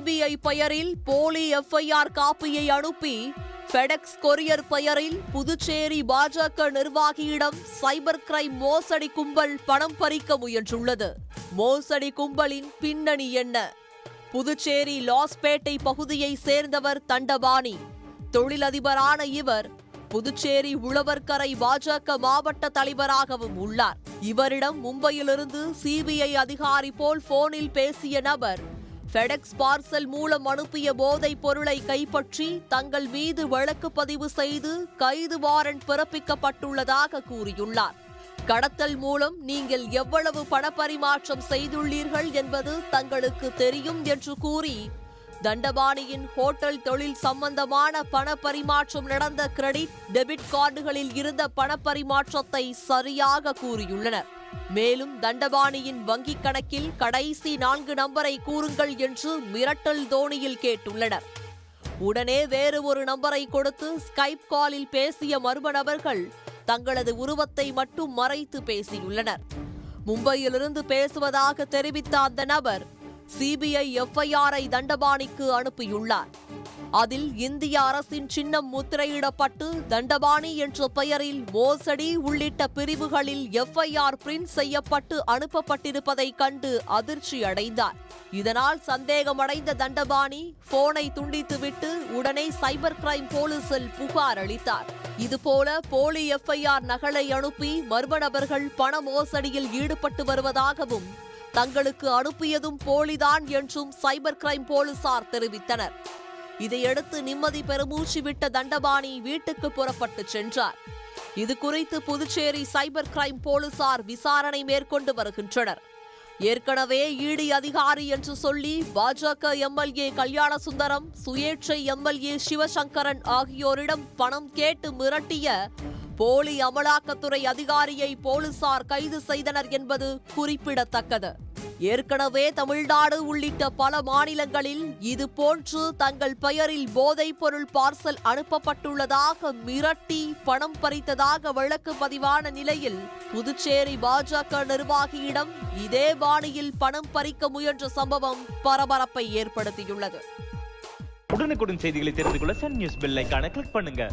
CBI பெயரில் போலி FIR காப்பியை அனுப்பி ஃபெடெக்ஸ் கொரியர் பெயரில் புதுச்சேரி பாஜக நிர்வாகியிடம் சைபர் கிரைம் மோசடி கும்பல் பணம் பறிக்க முயன்றுள்ளது. மோசடி கும்பலின் பின்னணி என்ன? புதுச்சேரி லாஸ்பேட்டை பகுதியை சேர்ந்தவர் தண்டபாணி. தொழிலதிபரான இவர் புதுச்சேரி உழவர்கரை பாஜக மாவட்ட தலைவராகவும் உள்ளார். இவரிடம் மும்பையிலிருந்து சிபிஐ அதிகாரி போல் போனில் பேசிய நபர் ஃபெடெக்ஸ் பார்சல் மூலம் அனுப்பிய போதைப் பொருளை கைப்பற்றி தங்கள் மீது வழக்கு பதிவு செய்து கைது வாரண்ட் பிறப்பிக்கப்பட்டுள்ளதாக கூறியுள்ளார். கடத்தல் மூலம் நீங்கள் எவ்வளவு பணப்பரிமாற்றம் செய்துள்ளீர்கள் என்பது தங்களுக்கு தெரியும் என்று கூறி தண்டபாணியின் ஹோட்டல் தொழில் சம்பந்தமான பணப்பரிமாற்றம் நடந்த கிரெடிட் டெபிட் கார்டுகளில் இருந்த பணப்பரிமாற்றத்தை சரியாக கூறியுள்ளனர். மேலும் தண்டபாணியின் வங்கிக் கணக்கில் கடைசி 4 நம்பரை கூறுங்கள் என்று மிரட்டல் தோணியில் கேட்டுள்ளனர். உடனே வேறு ஒரு நம்பரை கொடுத்து ஸ்கைப் காலில் பேசிய மர்ம நபர்கள் தங்களது உருவத்தை மட்டும் மறைத்து பேசியுள்ளனர். மும்பையிலிருந்து பேசுவதாக தெரிவித்த அந்த நபர் சிபிஐ எஃப்ஐஆரை தண்டபாணிக்கு அனுப்பியுள்ளார். அதில் இந்திய அரசின் சின்னம் முத்திரையிடப்பட்டு தண்டபாணி என்ற பெயரில் மோசடி உள்ளிட்ட பிரிவுகளில் எஃப்ஐஆர் பிரிண்ட் செய்யப்பட்டு அனுப்பப்பட்டிருப்பதை கண்டு அதிர்ச்சி அடைந்தார். இதனால் சந்தேகமடைந்த தண்டபாணி போனை துண்டித்துவிட்டு உடனே சைபர் கிரைம் போலீசில் புகார் அளித்தார். இதுபோல போலி எஃப்ஐஆர் நகலை அனுப்பி மர்ம நபர்கள் பண மோசடியில் ஈடுபட்டு வருவதாகவும் தங்களுக்கு அனுப்பியதும் போலிதான் என்றும் சைபர் கிரைம் போலீசார் தெரிவித்தனர். இதையடுத்து நிம்மதி பெருமூச்சு விட்ட தண்டபாணி வீட்டுக்கு புறப்பட்டு சென்றார். இதுகுறித்து புதுச்சேரி சைபர் கிரைம் போலீசார் விசாரணை மேற்கொண்டு வருகின்றனர். ஏற்கனவே இடி அதிகாரி என்று சொல்லி பாஜக எம்எல்ஏ கல்யாண சுந்தரம், சுயேட்சை எம்எல்ஏ சிவசங்கரன் ஆகியோரிடம் பணம் கேட்டு மிரட்டிய போலி அமலாக்கத்துறை அதிகாரியை போலீசார் கைது செய்தனர் என்பது குறிப்பிடத்தக்கது. ஏற்கனவே தமிழ்நாடு உள்ளிட்ட பல மாநிலங்களில் இதுபோன்று தங்கள் பெயரில் போதைப் பொருள் பார்சல் அனுப்பப்பட்டுள்ளதாக மிரட்டி பணம் பறித்ததாக வழக்கு பதிவான நிலையில் புதுச்சேரி பாஜக நிர்வாகியிடம் இதே பாணியில் பணம் பறிக்க முயன்ற சம்பவம் பரபரப்பை ஏற்படுத்தியுள்ளது. உடனுக்குடன் செய்திகளை தெரிந்து கொள்ள சன் நியூஸ் பெல் ஐகானை கிளிக் பண்ணுங்க.